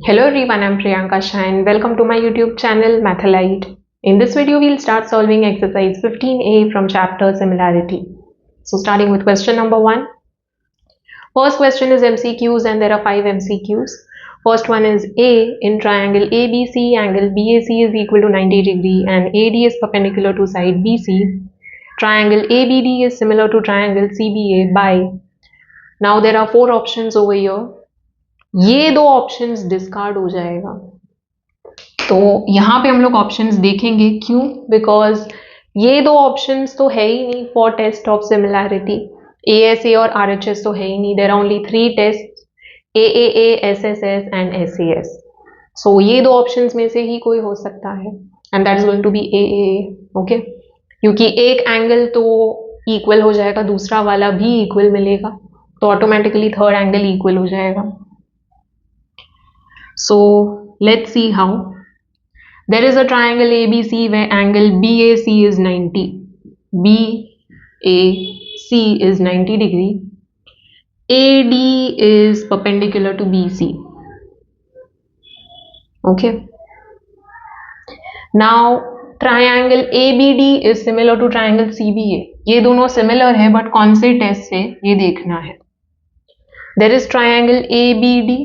Hello everyone, I'm Priyanka Shah and welcome to my YouTube channel Mathalite. In this video, we'll start solving exercise 15A from chapter Similarity. So starting with question number 1. First question is MCQs and there are 5 MCQs. First one is A. In triangle ABC, angle BAC is equal to 90 degree and AD is perpendicular to side BC. Triangle ABD is similar to triangle CBA by. Now there are 4 options over here. ये दो options discard हो जाएगा, तो यहाँ पे हम लोग options देखेंगे क्यों, बिकॉज ये दो ऑप्शंस तो है ही नहीं for test of similarity. ASA और RHS तो है ही नहीं. There are only 3 test, AAA, SSS and SAS. So ये दो ऑप्शंस में से ही कोई हो सकता है and that is going to be AAA. Okay, क्योंकि एक एंगल तो इक्वल हो जाएगा, दूसरा वाला भी इक्वल मिलेगा, तो ऑटोमेटिकली थर्ड एंगल इक्वल हो जाएगा. So let's see how. There is a triangle ABC where angle BAC is 90. BAC is 90 degree. AD is perpendicular to BC. Okay. Now triangle ABD is similar to triangle CBA. ये दोनों similar है, but कौन से test से ये देखना है. There is triangle ABD.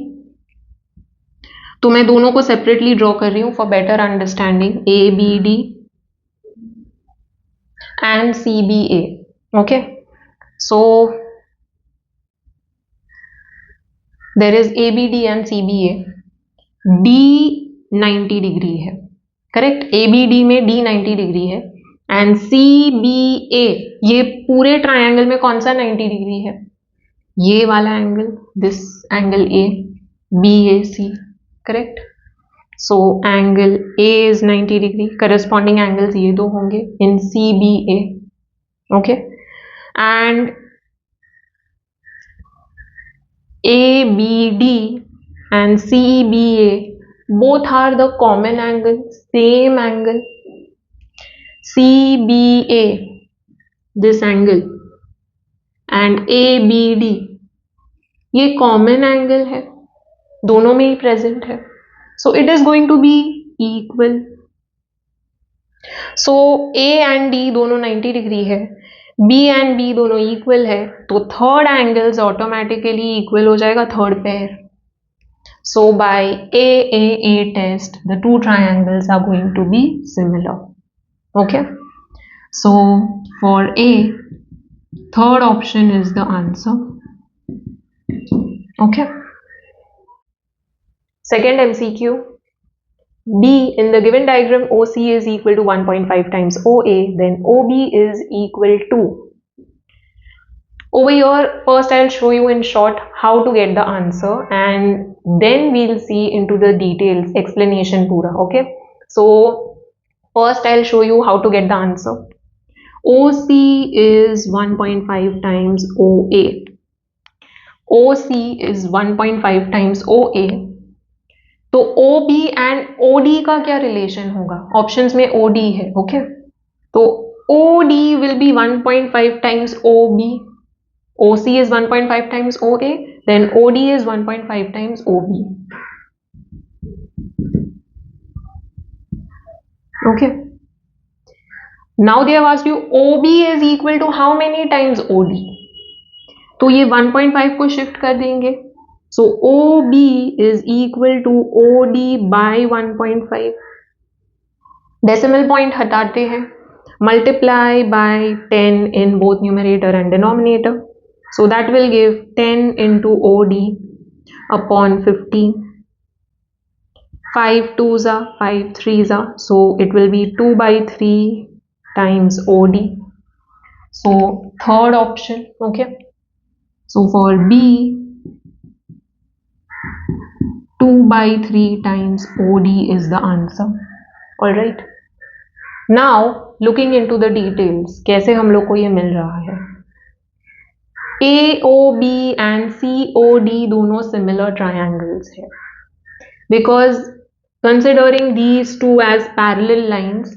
तो मैं दोनों को सेपरेटली ड्रॉ कर रही हूँ for better understanding. ABD and CBA. Okay, so there is ABD and CBA. D 90 degree है, करेक्ट. ABD में D 90 डिग्री है एंड CBA, ये पूरे ट्रायंगल में कौन सा 90 डिग्री है? ये वाला angle, this angle A, BAC. Correct. So angle A is 90 degree. Corresponding angles ये दो होंगे इन CBA. Okay, and ABD and CBA both are the common angle, same angle. CBA, this angle, and ABD, ये common angle है, दोनों में ही present है. So it is going to be equal. So A and D दोनों 90 degree है, B and B दोनों equal है, तो थर्ड एंगल्स ऑटोमेटिकली इक्वल हो जाएगा, third pair. So by AAA test the two triangles are going to be similar. Okay, so for A third option is the answer. Okay. Second MCQ. B, in the given diagram OC is equal to 1.5 times OA, then OB is equal to. Over here, first I'll show you in short how to get the answer and then we'll see into the details, explanation pura. Okay, so first I'll show you how to get the answer. OC is 1.5 times OA. OC is 1.5 times OA. तो OB and OD का क्या relation होगा? Options में OD है. Okay, तो OD will be 1.5 times OB. OC is 1.5 times OA, then OD is 1.5 times OB. Okay, now they have asked you OB is equal to how many times OD. तो ये 1.5 को shift कर देंगे. So OB is equal to OD by 1.5. Decimal point हटाते हैं, multiply by 10 in both numerator and denominator. So that will give 10 into OD upon 15. 5 2s are 5 3s are, so it will be 2 by 3 times OD. So third option. Okay, so for B 2 by 3 times OD is the answer. Alright. Now looking into the details, कैसे हम लोग को ये मिल रहा है? AOB and COD दोनों similar triangles है, because considering these two as parallel lines,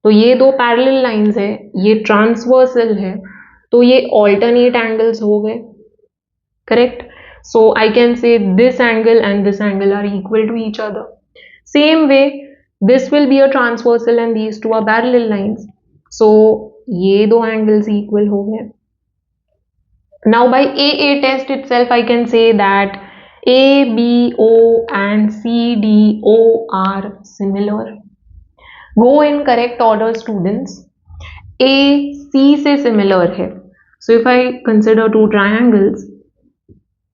तो ये दो parallel lines है, ये transversal है, तो ये alternate angles हो गए. Correct. So I can say this angle and this angle are equal to each other. Same way, this will be a transversal and these two are parallel lines. So ये दो angles equal हो गए. Now by AA test itself I can say that ABO and CDO are similar. Go in correct order students. A C से similar है. So if I consider two triangles,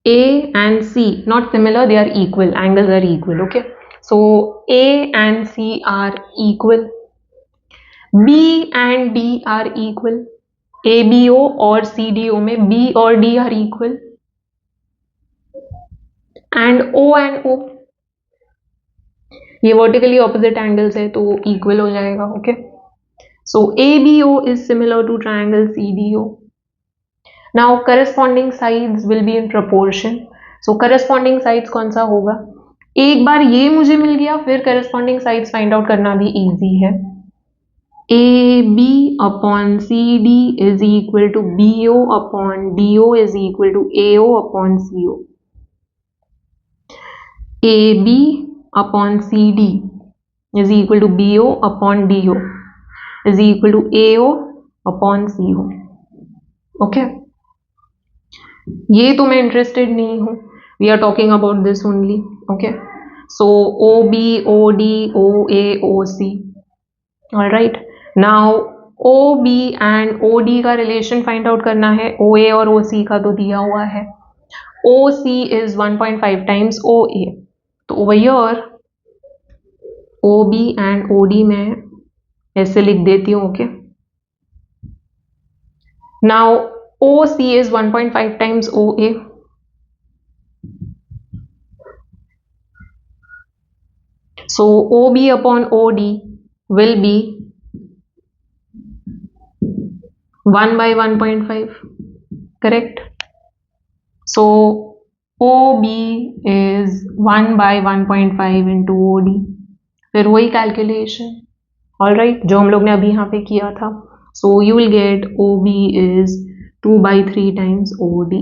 A and C not similar, they are equal, angles are equal. Okay, so A and C are equal. B and D are equal. ABO और CDO में B और D are equal. And O and O, ये vertically opposite angles है तो equal हो जाएगा. Okay, so ABO is similar to triangle CDO. Now corresponding sides will be in proportion. So corresponding sides कौन सा होगा? एक बार ये मुझे मिल गया, फिर corresponding sides find out करना भी easy है. AB upon CD is equal to BO upon DO is equal to AO upon CO. AB upon CD is equal to BO upon DO is equal to AO upon CO. Okay. ये तो मैं interested नहीं हूँ. We are talking about this only. Okay, so OB, OD, OA, OC. Alright, now OB and OD का relation find out करना है. OA और OC का तो दिया हुआ है. OC is 1.5 times OA. तो over here OB and OD मैं ऐसे लिख देती हूँ. Okay, now OC is 1.5 times OA. So OB upon OD will be 1 by 1.5. Correct? So OB is 1 by 1.5 into OD. फिर वही कैलकुलेशन. ऑलराइट, जो हम लोग ने अभी यहाँ पे किया था. So you will get OB is 2 by 3 times OD.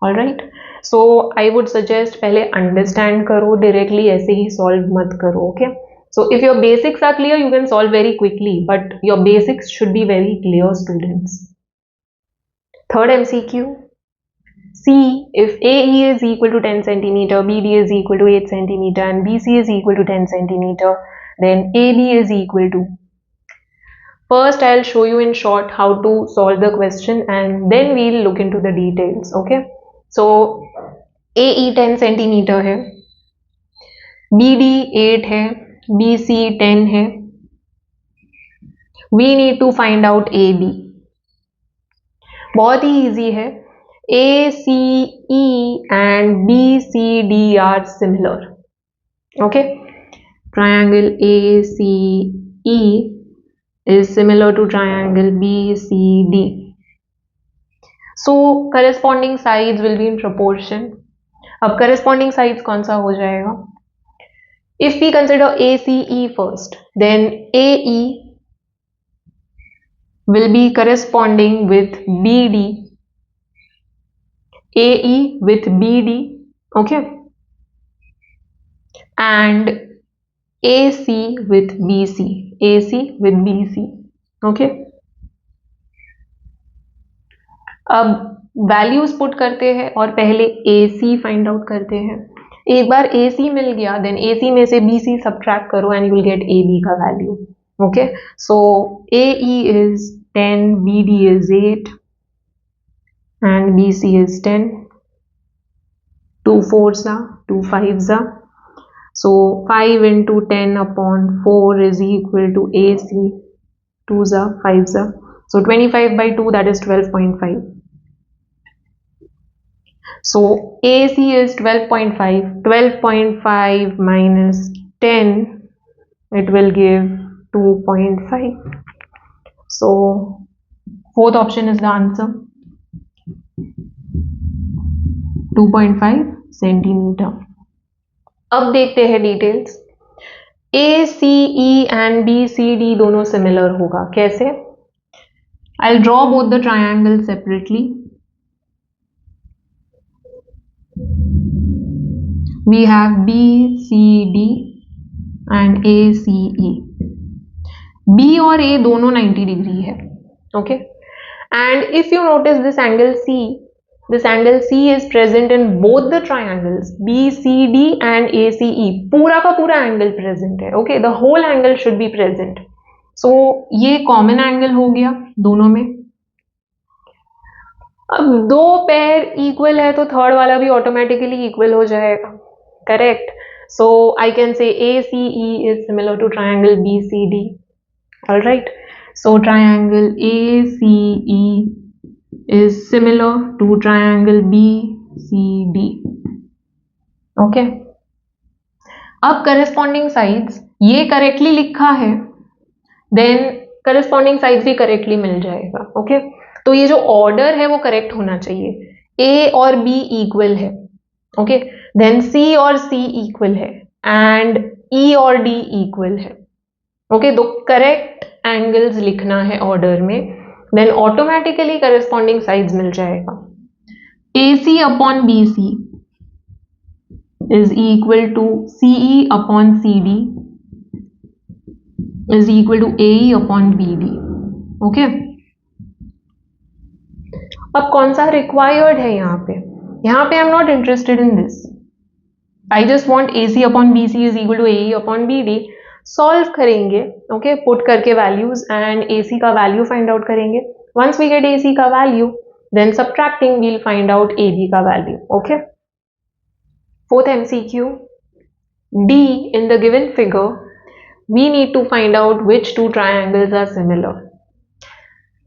Alright, so I would suggest पहले understand करो, directly ऐसे ही solve मत करो. Okay, so if your basics are clear you can solve very quickly, but your basics should be very clear students. Third MCQ. See, if AE is equal to 10 centimeter, BD is equal to 8 centimeter and BC is equal to 10 centimeter, then AB is equal to. First, I'll show you in short how to solve the question and then we'll look into the details. Okay, so AE 10 centimeter है, BD 8 है, BC 10 है. We need to find out AB. बहुत ही easy है. ACE and BCD are similar. Okay, triangle ACE is similar to triangle BCD. So corresponding sides will be in proportion. अब corresponding sides कौन सा हो जाएगा? If we consider ACE first, then AE will be corresponding with BD, AE with BD, okay, and AC with BC, AC with BC. okay, अब values put करते हैं और पहले AC फाइंड आउट करते हैं. एक बार AC मिल गया, देन AC में से BC सब्ट्रैक्ट करो and you will get AB का value. Okay, so AE is 10, BD is 8 and BC is 10. 2 4s are 2 5s are. So 5 into 10 upon 4 is equal to AC. 2s are 5s are. So 25 by 2, that is 12.5. So AC is 12.5. 12.5 minus 10, it will give 2.5. So fourth option is the answer. 2.5 centimeter. अब देखते हैं details. ACE and BCD दोनों similar होगा. कैसे? I'll draw both the triangles separately. we have BCD and ACE. B और A दोनों 90 degree है. Okay, and if you notice this angle C is present in both the triangles BCD and ACE. पूरा का पूरा angle present है. Okay, the whole angle should be present. So ये common angle हो गया दोनों में. अब दो पेयर इक्वल है तो थर्ड वाला भी ऑटोमेटिकली इक्वल हो जाएगा. Correct. So I can say ACE is similar to triangle BCD. All right. So triangle ACE is similar to triangle BCD. Okay. अब corresponding sides ये करेक्टली लिखा है, देन corresponding sides भी correctly मिल जाएगा. Okay. तो ये जो ऑर्डर है वो करेक्ट होना चाहिए. A और B इक्वल है. ओके. देन C और C इक्वल है एंड E और D इक्वल है. ओके. तो करेक्ट एंगल्स लिखना है ऑर्डर में, देन ऑटोमेटिकली करस्पॉन्डिंग साइड्स मिल जाएगा. AC upon BC is equal to CE upon CD is equal to AE upon BD. Okay. अब कौन सा रिक्वायर्ड है यहाँ पे I am not interested in this. I just want AC upon BC is equal to AE upon BD. Solve करेंगे. Okay. Put करके values and AC का value find out करेंगे. वंस वी गेट AC का value then subtracting we'll find out AB का value. Okay. Fourth MCQ. D in the given figure we need to find out which two triangles are similar.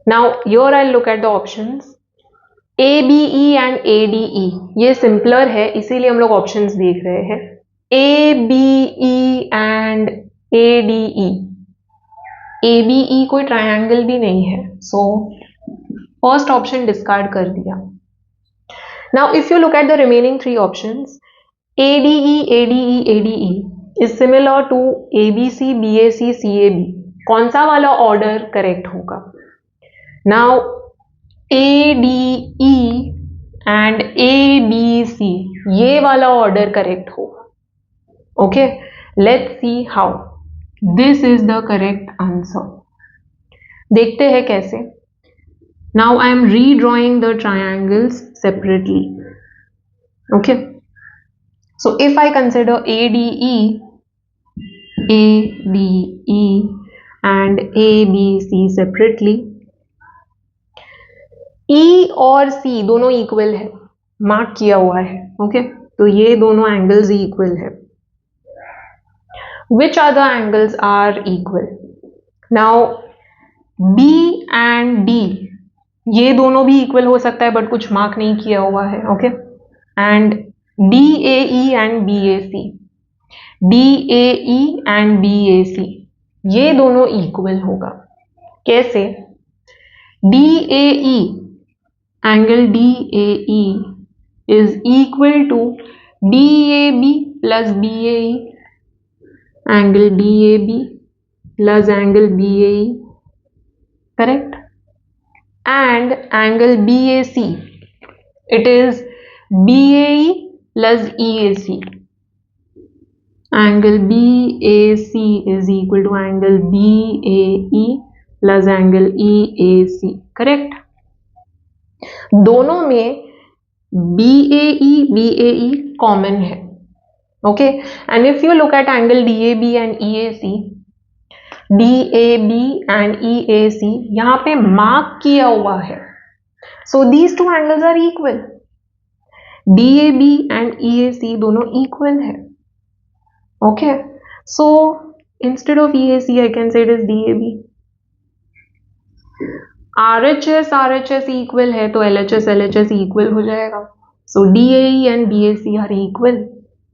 Now here I'll look at the options. ABE and ADE ये simpler है इसीलिए हम लोग options देख रहे हैं. ABE and ADE. ABE कोई triangle भी नहीं है, सो फर्स्ट ऑप्शन डिस्कार्ड कर दिया. Now if you look at the remaining three options, ADE, ADE, ADE is similar to ABC, BAC, CAB. कौन सा वाला ऑर्डर करेक्ट होगा? नाउ ADE and ABC ये वाला ऑर्डर करेक्ट होगा. Okay. Let's see how. This is the correct answer. देखते हैं कैसे. Now I am redrawing the triangles separately. Okay. So if I consider ADE and ABC separately, E और C दोनों equal है, mark किया हुआ है. ओके. तो ये दोनों एंगल्स इक्वल है. Which other angles are equal? Now B and D ये दोनों भी इक्वल हो सकता है बट कुछ मार्क नहीं किया हुआ है. Okay. And DAE and BAC, DAE and BAC ये दोनों इक्वल होगा. कैसे? DAE angle DAE is equal to DAB plus BAE, angle DAB plus angle BAE, correct? And angle BAC, it is BAE plus EAC. Angle BAC is equal to angle BAE plus angle EAC. Correct? दोनों में BAE common है. Okay. And if you look at angle DAB and EAC यहाँ पे mark किया हुआ है. So these two angles are equal. DAB and EAC दोनों equal है. Okay. So instead of EAC I can say it is DAB. RHS equal है तो LHS equal हो जाएगा. So DAE and BAC are equal.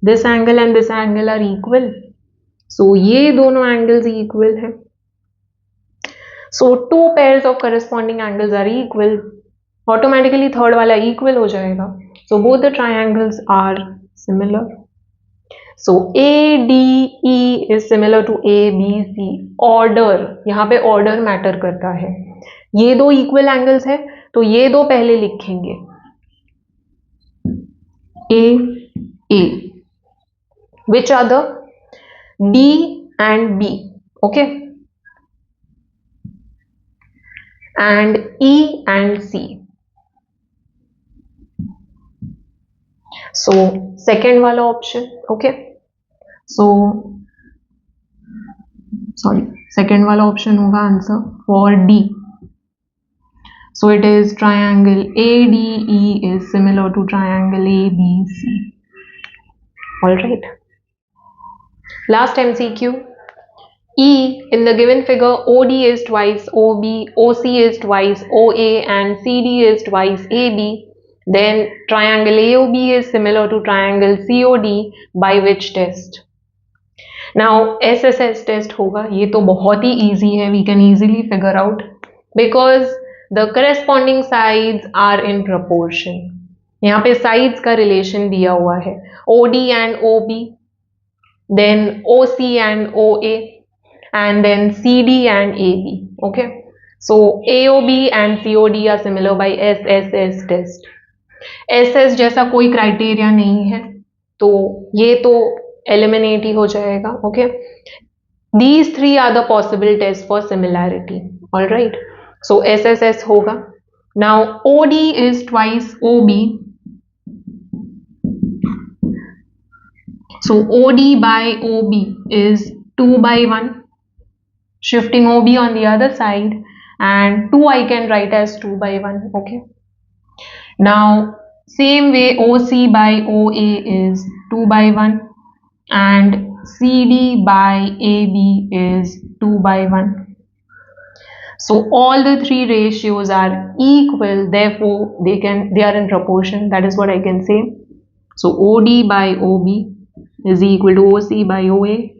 This angle and this angle are equal. So ये दोनों angles equal है. So two pairs of corresponding angles are equal. Automatically third वाला equal हो जाएगा. So both the triangles are similar. So ADE is similar to ABC. Order, यहाँ पे order matter करता है. ये दो इक्वल एंगल्स है तो ये दो पहले लिखेंगे A which are the D and B, okay, and E and C. So second वाला option, okay, so sorry, second वाला option होगा answer for D. So it is triangle ADE is similar to triangle ABC. All right. Last MCQ. E, in the given figure, OD is twice OB, OC is twice OA, and CD is twice AB. Then triangle AOB is similar to triangle COD by which test? Now SSS test होगा, ये तो बहुत ही easy है, we can easily figure out because the corresponding sides are in proportion. यहाँ पे sides का relation दिया हुआ है, OD and OB, then OC and OA, and then CD and AB. Okay, so AOB and COD are similar by SSS test. SS जैसा कोई criteria नहीं है तो ये तो एलिमिनेट ही हो जाएगा. Okay, these three are the possible tests for similarity. All right, so SSS होगा. Now OD is twice OB, so OD by OB is 2 by 1. Shifting OB on the other side, and 2 I can write as 2 by 1. Okay, now same way OC by OA is 2 by 1 and CD by AB is 2 by 1. So all the three ratios are equal, therefore they are in proportion. That is what I can say. So OD by OB is equal to OC by OA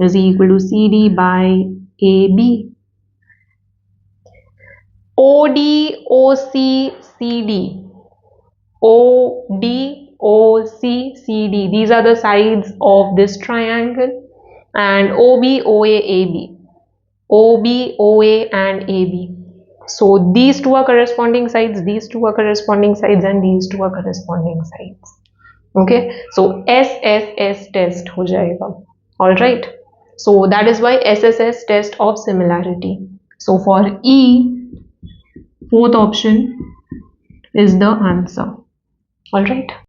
is equal to CD by AB. OD, OC, CD. OD, OC, CD. These are the sides of this triangle. And OB, OA, AB. OB, OA, and AB. So these two are corresponding sides, these two are corresponding sides, and these two are corresponding sides. Okay, so SSS test हो जाएगा. All right. So that is why SSS test of similarity. So for E, fourth option is the answer. All right.